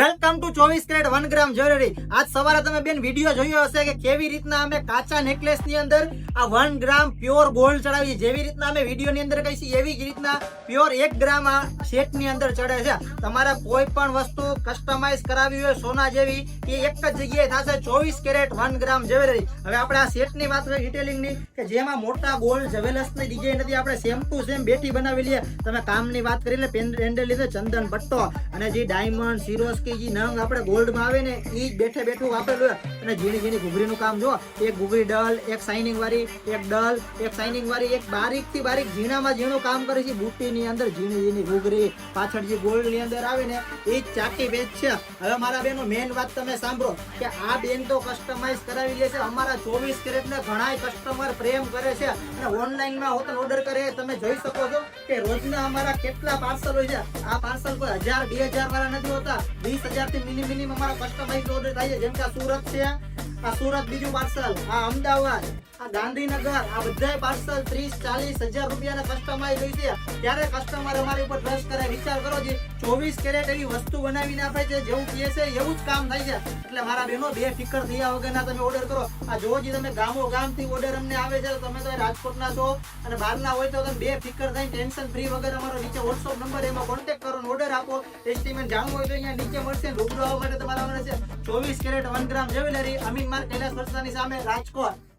Welcome to 24 carat 1 gram jewellery. આજ સવારે તમે બેન વિડિયો જોયો હશે કે કેવી રીતના અમે કાચા નેકલેસ ની અંદર આ 1 ગ્રામ પ્યોર ગોલ્ડ ચડાવી, જેવી રીતના અમે વિડિયો ની અંદર કહી છે એવી જ રીતના પ્યોર 1 ગ્રામ આ સેટ ની અંદર ચડે છે। તમારે કોઈ પણ વસ્તુ કસ્ટમાઇઝ કરાવી હોય સોના જેવી એ એક જ જગ્યાએ થશે 24 કેરેટ 1 ગ્રામ જ્વેલરી। હવે આપણે આ સેટ ની વાત કરીએ ડિટેલિંગ ની કે જેમાં મોટા ગોલ્ડ જ્વેલર્સ ની ડિઝાઇન નથી, આપણે સેમ ટુ સેમ બેટી બનાવી લઈએ। તમે કામ ની વાત કરી લે પેન્ડલ લીધે ચંદન પટ્ટો અને જે ડાયમંડ સિરોસ્કી જે નંગ આપણે ગોલ્ડ માં આવે ને એ જ બેઠે બેઠું વાપરેલું અને ઝીણી ઝીણી ઘૂઘરીનું કામ જો, એક ઘૂઘરી ડલ, એક શાઇનિંગ વાળી, એક ડલ, એક શાઇનિંગ વાળી, એક બારીક થી બારીક ઝીણામાં ઝીણું કામ કરે છે બુટ્ટી ની અંદર, ઝીણી ઝીણી ઘૂઘરી પાછળ જે ગોલ્ડ ની અંદર આવે ને એ જ ચાકી વેચ છે। હવે મારા બેનો મેઇન વાત તમે સાંભળો કે આ બેન તો કસ્ટમાઇઝ કરાવી લે છે, અમારા 24 કેરેટ ને ઘણા કસ્ટમર પ્રેમ કરે છે અને ઓનલાઈન માં હોટલ ઓર્ડર કરે તમે જોઈ શકો છો કે રોજના અમારા કેટલા પાર્સલ હોય છે। આ પાર્સલ કોઈ 1000-2000 વાળા નથી હોતા, 20,000 થી મિનિમમ અમારા કસ્ટમાઇઝ ઓર્ડર થાય છે। જેમ કે આ સુરત છે, આ સુરત બીજું પાર્સલ, આ અમદાવાદ, આ ગાંધીનગર, આ બધા પાર્સલ 30-40,000 રૂપિયાના કસ્ટમાઇઝ હોય છે। ત્યારે કસ્ટમર અમારી ઉપર ટ્રસ્ટ કરે। વિચાર કરો जी 24 કેરેટ એવી વસ્તુ બનાવીને આપે છે, જેવું કહે છે એવું જ કામ થાય છે। એટલે મારા બહેનો બે ફિકર થયા વગરના તમે ઓર્ડર કરો। આ જો જે તમે ગામો ગામથી ઓર્ડર અમને આવે છે, તમે તો રાજકોટના છો અને બહારના હોય તો તમે બે ફિકર થઈને ટેન્શન ફ્રી વગર અમારો નીચે WhatsApp નંબર એમાં કોન્ટેક્ટ કરો, ઓર્ડર આપો। એસ્ટિમેટ જાણવું હોય તો અહીંયા નીચે મળશે। રૂબરૂ આવવા માટે તમારા છે 24 કેરેટ 1 ગ્રામ જ્વેલરી, અમીન માર્ગ કૈલાસ વર્ષાની સામે, રાજકોટ।